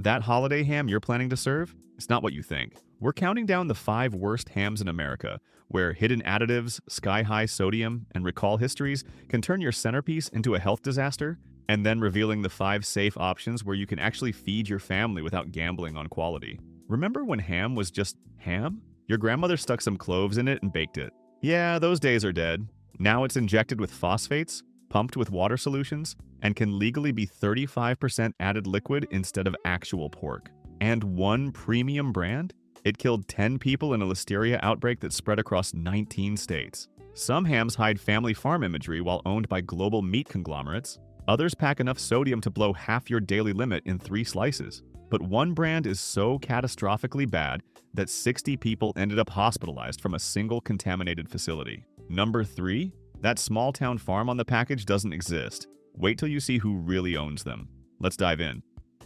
That holiday ham you're planning to serve? It's not what you think. We're counting down the 5 worst hams in America, where hidden additives, sky-high sodium, and recall histories can turn your centerpiece into a health disaster, and then revealing the 5 safe options where you can actually feed your family without gambling on quality. Remember when ham was just ham? Your grandmother stuck some cloves in it and baked it. Yeah, those days are dead. Now it's injected with phosphates, pumped with water solutions, and can legally be 35% added liquid instead of actual pork. And one premium brand? It killed 10 people in a Listeria outbreak that spread across 19 states. Some hams hide family farm imagery while owned by global meat conglomerates. Others pack enough sodium to blow half your daily limit in 3 slices. But one brand is so catastrophically bad that 60 people ended up hospitalized from a single contaminated facility. Number 3? That small-town farm on the package doesn't exist. Wait till you see who really owns them. Let's dive in.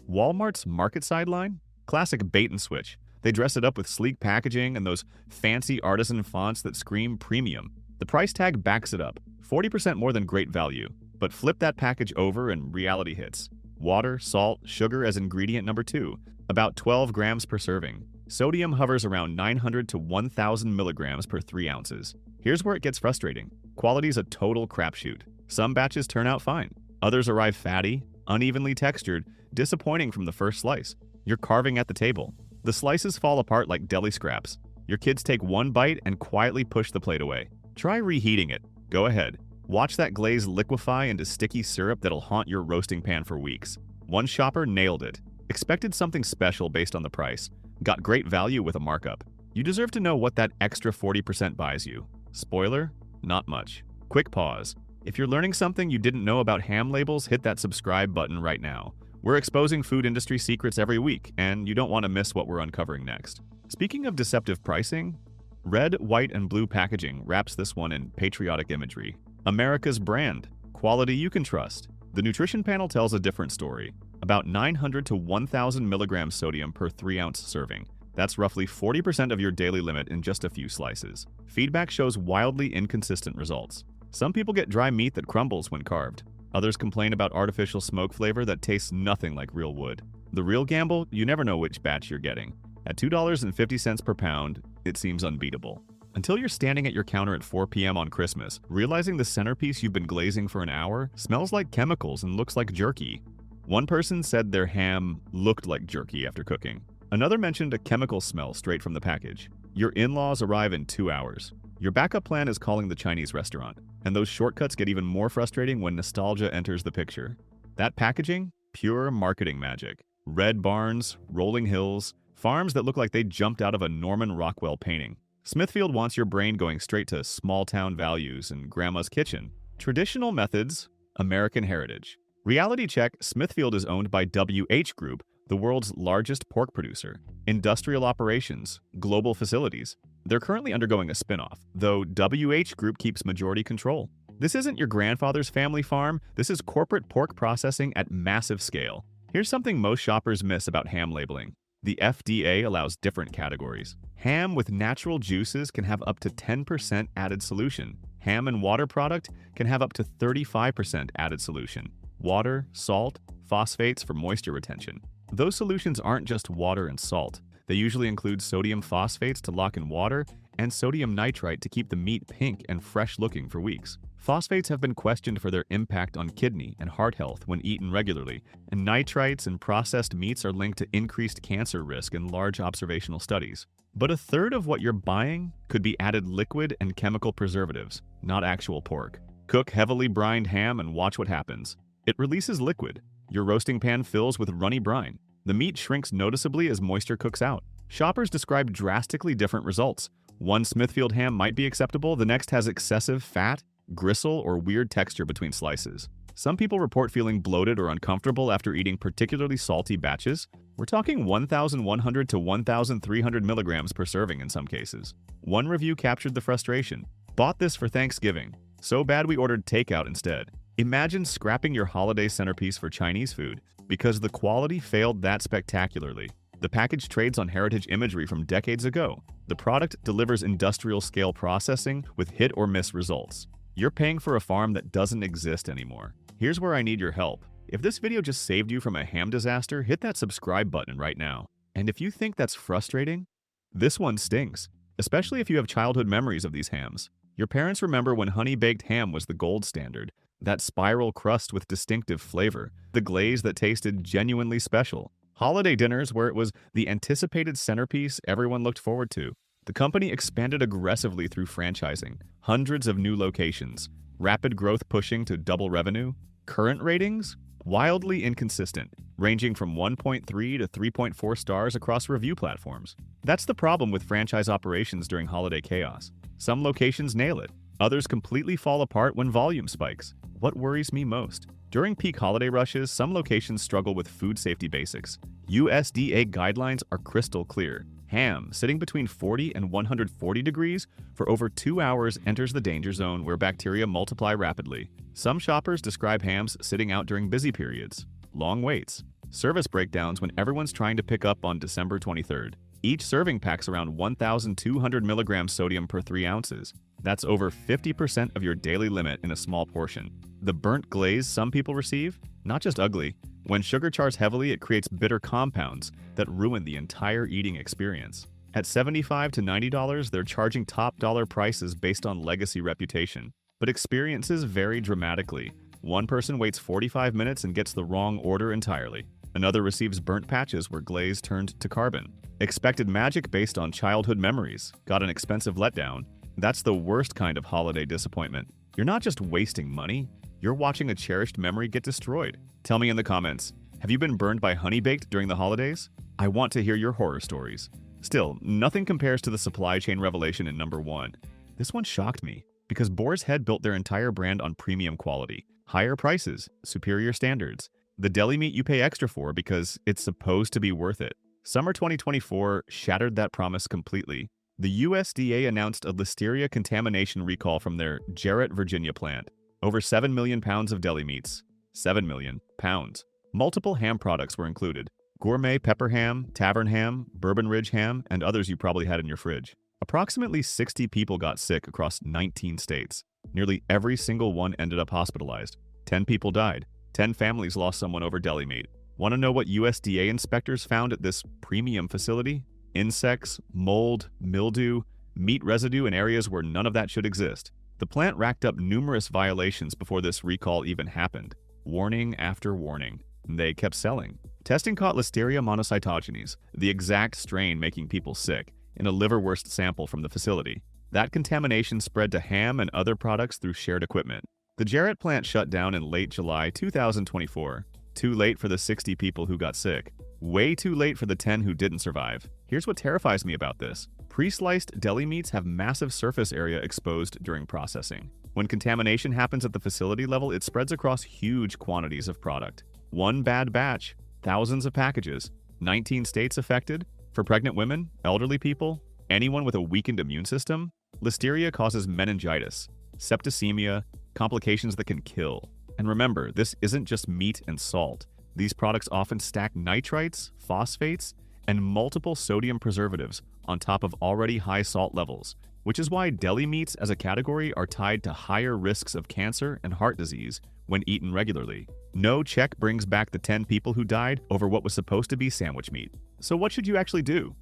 Walmart's Market Side line? Classic bait and switch. They dress it up with sleek packaging and those fancy artisan fonts that scream premium. The price tag backs it up, 40% more than great value. But flip that package over and reality hits. Water, salt, sugar as ingredient number 2, about 12 grams per serving. Sodium hovers around 900 to 1,000 milligrams per 3 ounces. Here's where it gets frustrating. Quality's a total crapshoot. Some batches turn out fine. Others arrive fatty, unevenly textured, disappointing from the first slice. You're carving at the table. The slices fall apart like deli scraps. Your kids take one bite and quietly push the plate away. Try reheating it. Go ahead. Watch that glaze liquefy into sticky syrup that'll haunt your roasting pan for weeks. One shopper nailed it. Expected something special based on the price. Got great value with a markup. You deserve to know what that extra 40% buys you. Spoiler? Not much. Quick pause. If you're learning something you didn't know about ham labels, hit that subscribe button right now. We're exposing food industry secrets every week, and you don't want to miss what we're uncovering next. Speaking of deceptive pricing, red, white, and blue packaging wraps this one in patriotic imagery. America's brand. Quality you can trust. The nutrition panel tells a different story. About 900 to 1,000 milligrams sodium per 3-ounce serving. That's roughly 40% of your daily limit in just a few slices. Feedback shows wildly inconsistent results. Some people get dry meat that crumbles when carved. Others complain about artificial smoke flavor that tastes nothing like real wood. The real gamble? You never know which batch you're getting. At $2.50 per pound, it seems unbeatable. Until you're standing at your counter at 4 p.m. on Christmas, realizing the centerpiece you've been glazing for an hour smells like chemicals and looks like jerky. One person said their ham looked like jerky after cooking. Another mentioned a chemical smell straight from the package. Your in-laws arrive in 2 hours. Your backup plan is calling the Chinese restaurant. And those shortcuts get even more frustrating when nostalgia enters the picture. That packaging? Pure marketing magic. Red barns, rolling hills, farms that look like they jumped out of a Norman Rockwell painting. Smithfield wants your brain going straight to small-town values and grandma's kitchen. Traditional methods, American heritage. Reality check, Smithfield is owned by WH Group, the world's largest pork producer. Industrial operations, global facilities. They're currently undergoing a spin-off, though WH Group keeps majority control. This isn't your grandfather's family farm, this is corporate pork processing at massive scale. Here's something most shoppers miss about ham labeling. The FDA allows different categories. Ham with natural juices can have up to 10% added solution. Ham and water product can have up to 35% added solution. Water, salt, phosphates for moisture retention. Those solutions aren't just water and salt. They usually include sodium phosphates to lock in water and sodium nitrite to keep the meat pink and fresh-looking for weeks. Phosphates have been questioned for their impact on kidney and heart health when eaten regularly, and nitrites in processed meats are linked to increased cancer risk in large observational studies. But a third of what you're buying could be added liquid and chemical preservatives, not actual pork. Cook heavily brined ham and watch what happens. It releases liquid. Your roasting pan fills with runny brine. The meat shrinks noticeably as moisture cooks out. Shoppers describe drastically different results. One Smithfield ham might be acceptable, the next has excessive fat, gristle, or weird texture between slices. Some people report feeling bloated or uncomfortable after eating particularly salty batches. We're talking 1,100 to 1,300 milligrams per serving in some cases. One review captured the frustration. Bought this for Thanksgiving. So bad we ordered takeout instead. Imagine scrapping your holiday centerpiece for Chinese food because the quality failed that spectacularly. The package trades on heritage imagery from decades ago. The product delivers industrial-scale processing with hit-or-miss results. You're paying for a farm that doesn't exist anymore. Here's where I need your help. If this video just saved you from a ham disaster, hit that subscribe button right now. And if you think that's frustrating, this one stinks, especially if you have childhood memories of these hams. Your parents remember when honey-baked ham was the gold standard, that spiral crust with distinctive flavor, the glaze that tasted genuinely special. Holiday dinners where it was the anticipated centerpiece everyone looked forward to. The company expanded aggressively through franchising, hundreds of new locations, rapid growth pushing to double revenue. Current ratings? Wildly inconsistent, ranging from 1.3 to 3.4 stars across review platforms. That's the problem with franchise operations during holiday chaos. Some locations nail it, others completely fall apart when volume spikes. What worries me most? During peak holiday rushes, some locations struggle with food safety basics. USDA guidelines are crystal clear. Ham, sitting between 40 and 140 degrees for over 2 hours, enters the danger zone where bacteria multiply rapidly. Some shoppers describe hams sitting out during busy periods, long waits, service breakdowns when everyone's trying to pick up on December 23rd. Each serving packs around 1,200 milligrams sodium per 3 ounces. That's over 50% of your daily limit in a small portion. The burnt glaze some people receive? Not just ugly. When sugar chars heavily, it creates bitter compounds that ruin the entire eating experience. At $75 to $90, they're charging top dollar prices based on legacy reputation. But experiences vary dramatically. One person waits 45 minutes and gets the wrong order entirely. Another receives burnt patches where glaze turned to carbon. Expected magic based on childhood memories. Got an expensive letdown. That's the worst kind of holiday disappointment. You're not just wasting money, you're watching a cherished memory get destroyed. Tell me in the comments, have you been burned by honey baked during the holidays? I want to hear your horror stories. Still, nothing compares to the supply chain revelation in number 1. This one shocked me, because Boar's Head built their entire brand on premium quality, higher prices, superior standards. The deli meat you pay extra for because it's supposed to be worth it. Summer 2024 shattered that promise completely. The USDA announced a Listeria contamination recall from their Jarrett, Virginia plant. Over 7 million pounds of deli meats. 7 million pounds. Multiple ham products were included. Gourmet pepper ham, tavern ham, Bourbon Ridge ham, and others you probably had in your fridge. Approximately 60 people got sick across 19 states. Nearly every single one ended up hospitalized. 10 people died. 10 families lost someone over deli meat. Want to know what USDA inspectors found at this premium facility? Insects, mold, mildew, meat residue in areas where none of that should exist. The plant racked up numerous violations before this recall even happened. Warning after warning. They kept selling. Testing caught Listeria monocytogenes, the exact strain making people sick, in a liverwurst sample from the facility. That contamination spread to ham and other products through shared equipment. The Jarrett plant shut down in late July 2024. Too late for the 60 people who got sick. Way too late for the 10 who didn't survive. Here's what terrifies me about this. Pre-sliced deli meats have massive surface area exposed during processing. When contamination happens at the facility level, it spreads across huge quantities of product. One bad batch, thousands of packages, 19 states affected. For pregnant women, elderly people, anyone with a weakened immune system, Listeria causes meningitis, septicemia, complications that can kill. And remember, this isn't just meat and salt. These products often stack nitrites, phosphates, and multiple sodium preservatives on top of already high salt levels, which is why deli meats as a category are tied to higher risks of cancer and heart disease when eaten regularly. No check brings back the 10 people who died over what was supposed to be sandwich meat. So what should you actually do?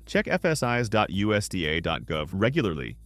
Check fsis.usda.gov regularly.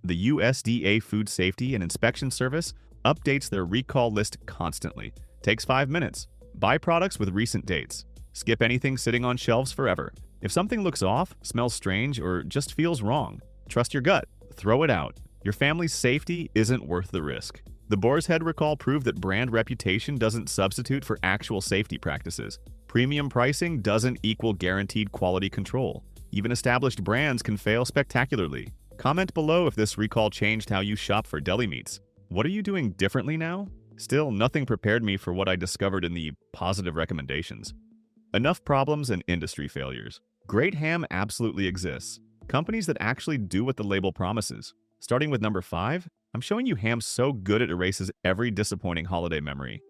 The USDA Food Safety and Inspection Service updates their recall list constantly. Takes 5 minutes. Buy products with recent dates. Skip anything sitting on shelves forever. If something looks off, smells strange, or just feels wrong, trust your gut. Throw it out. Your family's safety isn't worth the risk. The Boar's Head recall proved that brand reputation doesn't substitute for actual safety practices. Premium pricing doesn't equal guaranteed quality control. Even established brands can fail spectacularly. Comment below if this recall changed how you shop for deli meats. What are you doing differently now? Still, nothing prepared me for what I discovered in the positive recommendations. Enough problems and industry failures. Great ham absolutely exists. Companies that actually do what the label promises. Starting with number 5, I'm showing you ham so good it erases every disappointing holiday memory.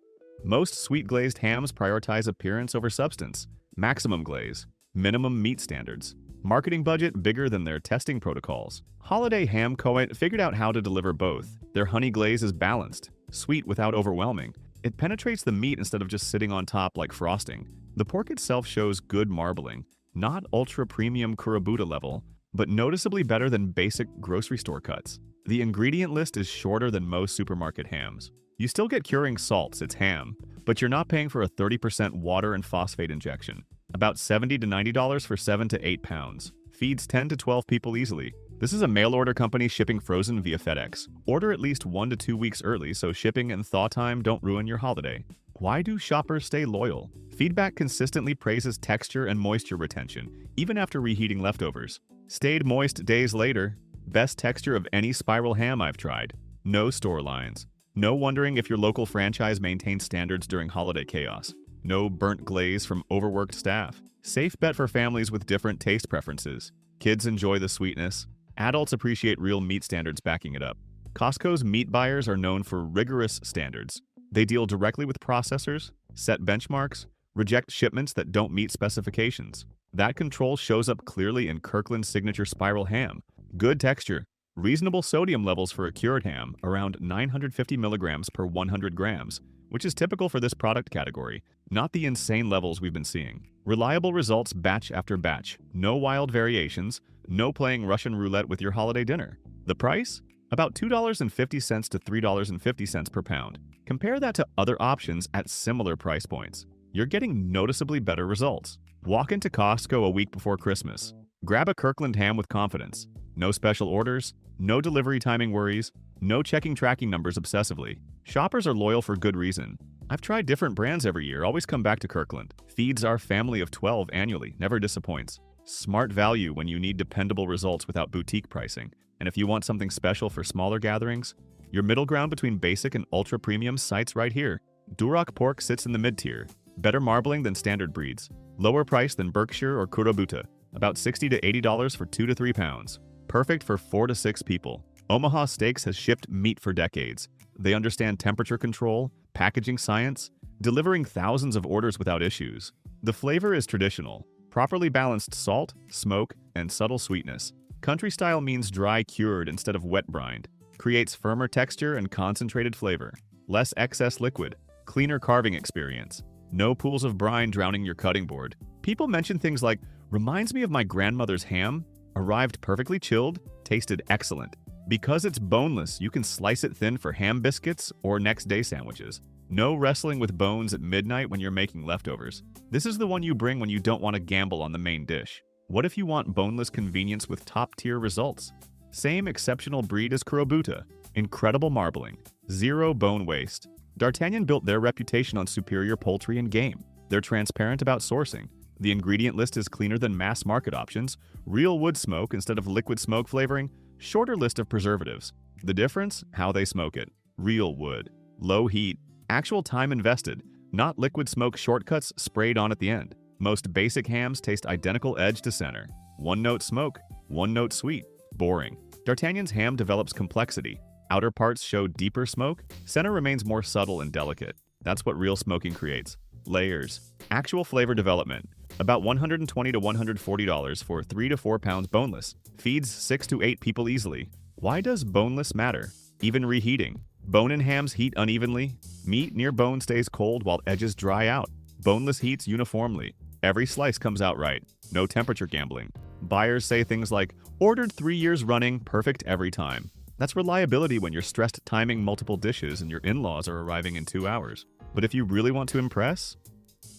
Most sweet glazed hams prioritize appearance over substance. Maximum glaze. Minimum meat standards. Marketing budget bigger than their testing protocols. Holiday Ham Co. figured out how to deliver both. Their honey glaze is balanced, sweet without overwhelming, It penetrates the meat instead of just sitting on top like frosting. The pork itself shows good marbling, not ultra-premium Kurobuta level, but noticeably better than basic grocery store cuts. The ingredient list is shorter than most supermarket hams. You still get curing salts, it's ham, but you're not paying for a 30% water and phosphate injection. About $70 to $90 for 7 to 8 pounds. Feeds 10 to 12 people easily. This is a mail-order company shipping frozen via FedEx. Order at least 1 to 2 weeks early so shipping and thaw time don't ruin your holiday. Why do shoppers stay loyal? Feedback consistently praises texture and moisture retention, even after reheating leftovers. Stayed moist days later. Best texture of any spiral ham I've tried. No store lines. No wondering if your local franchise maintains standards during holiday chaos. No burnt glaze from overworked staff. Safe bet for families with different taste preferences. Kids enjoy the sweetness. Adults appreciate real meat standards backing it up. Costco's meat buyers are known for rigorous standards. They deal directly with processors, set benchmarks, reject shipments that don't meet specifications. That control shows up clearly in Kirkland Signature spiral ham. Good texture. Reasonable sodium levels for a cured ham, around 950 milligrams per 100 grams, which is typical for this product category, not the insane levels we've been seeing. Reliable results batch after batch. No wild variations. No playing Russian roulette with your holiday dinner. The price? About $2.50 to $3.50 per pound. Compare that to other options at similar price points. You're getting noticeably better results. Walk into Costco a week before Christmas. Grab a Kirkland ham with confidence. No special orders, no delivery timing worries, no checking tracking numbers obsessively. Shoppers are loyal for good reason. I've tried different brands every year, always come back to Kirkland. Feeds our family of 12 annually, never disappoints. Smart value when you need dependable results without boutique pricing. And if you want something special for smaller gatherings, your middle ground between basic and ultra-premium sites right here. Duroc pork sits in the mid-tier. Better marbling than standard breeds. Lower price than Berkshire or Kurobuta. About $60 to $80 for 2 to 3 pounds. Perfect for 4 to 6 people. Omaha Steaks has shipped meat for decades. They understand temperature control, packaging science, delivering thousands of orders without issues. The flavor is traditional. Properly balanced salt, smoke, and subtle sweetness. Country style means dry cured instead of wet brined. Creates firmer texture and concentrated flavor. Less excess liquid. Cleaner carving experience. No pools of brine drowning your cutting board. People mention things like, reminds me of my grandmother's ham, arrived perfectly chilled, tasted excellent. Because it's boneless, you can slice it thin for ham biscuits or next day sandwiches. No wrestling with bones at midnight when you're making leftovers. This is the one you bring when you don't want to gamble on the main dish. What if you want boneless convenience with top-tier results? Same exceptional breed as Kurobuta. Incredible marbling. Zero bone waste. D'Artagnan built their reputation on superior poultry and game. They're transparent about sourcing. The ingredient list is cleaner than mass market options. Real wood smoke instead of liquid smoke flavoring. Shorter list of preservatives. The difference? How they smoke it. Real wood. Low heat. Actual time invested. Not liquid smoke shortcuts sprayed on at the end. Most basic hams taste identical edge to center. One note smoke, one note sweet. Boring. D'Artagnan's ham develops complexity. Outer parts show deeper smoke. Center remains more subtle and delicate. That's what real smoking creates. Layers. Actual flavor development. About $120 to $140 for 3 to 4 pounds boneless. Feeds 6 to 8 people easily. Why does boneless matter? Even reheating. Bone-in hams heat unevenly. Meat near bone stays cold while edges dry out. Boneless heats uniformly. Every slice comes out right. No temperature gambling. Buyers say things like, ordered 3 years running, perfect every time. That's reliability when you're stressed timing multiple dishes and your in-laws are arriving in 2 hours. But if you really want to impress?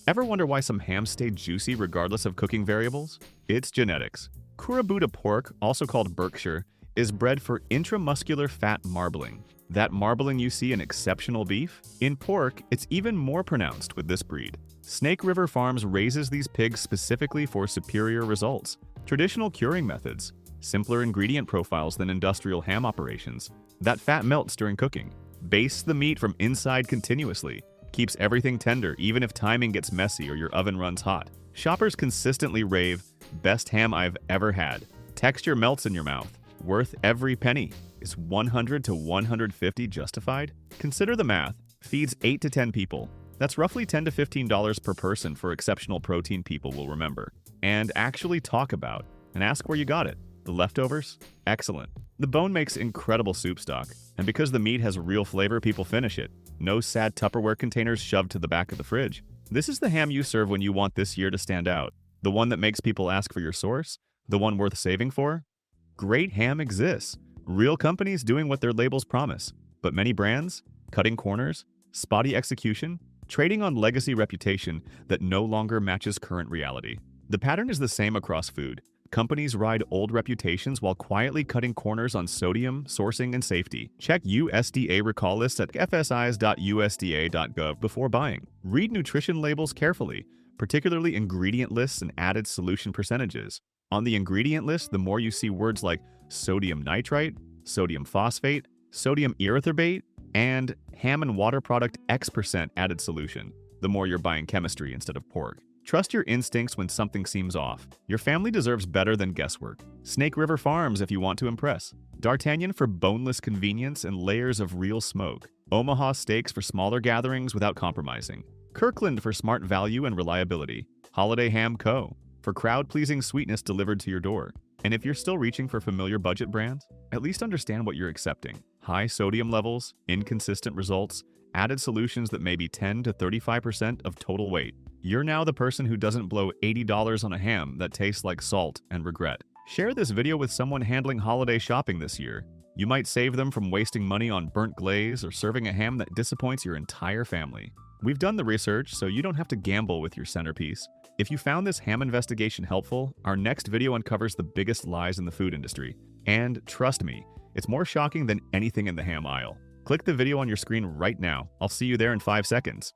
Ever wonder why some hams stay juicy regardless of cooking variables? It's genetics. Kurobuta pork, also called Berkshire, is bred for intramuscular fat marbling. That marbling you see in exceptional beef? In pork, it's even more pronounced with this breed. Snake River Farms raises these pigs specifically for superior results. Traditional curing methods. Simpler ingredient profiles than industrial ham operations. That fat melts during cooking. Bastes the meat from inside continuously. Keeps everything tender even if timing gets messy or your oven runs hot. Shoppers consistently rave, best ham I've ever had. Texture melts in your mouth. Worth every penny. Is 100 to 150 justified? Consider the math. Feeds 8 to 10 people. That's roughly $10 to $15 per person for exceptional protein people will remember. And actually talk about. And ask where you got it. The leftovers? Excellent. The bone makes incredible soup stock. And because the meat has real flavor, people finish it. No sad Tupperware containers shoved to the back of the fridge. This is the ham you serve when you want this year to stand out. The one that makes people ask for your source? The one worth saving for? Great ham exists. Real companies doing what their labels promise. But many brands? Cutting corners? Spotty execution? Trading on legacy reputation that no longer matches current reality. The pattern is the same across food. Companies ride old reputations while quietly cutting corners on sodium, sourcing, and safety. Check USDA recall lists at fsis.usda.gov before buying. Read nutrition labels carefully, particularly ingredient lists and added solution percentages. On the ingredient list, the more you see words like sodium nitrite, sodium phosphate, sodium erythorbate, and ham and water product X% added solution, the more you're buying chemistry instead of pork. Trust your instincts when something seems off. Your family deserves better than guesswork. Snake River Farms if you want to impress. D'Artagnan for boneless convenience and layers of real smoke. Omaha Steaks for smaller gatherings without compromising. Kirkland for smart value and reliability. Holiday Ham Co. for crowd-pleasing sweetness delivered to your door. And if you're still reaching for familiar budget brands, at least understand what you're accepting. High sodium levels, inconsistent results, added solutions that may be 10 to 35% of total weight. You're now the person who doesn't blow $80 on a ham that tastes like salt and regret. Share this video with someone handling holiday shopping this year. You might save them from wasting money on burnt glaze or serving a ham that disappoints your entire family. We've done the research, so you don't have to gamble with your centerpiece. If you found this ham investigation helpful, our next video uncovers the biggest lies in the food industry. And trust me, it's more shocking than anything in the ham aisle. Click the video on your screen right now. I'll see you there in 5 seconds.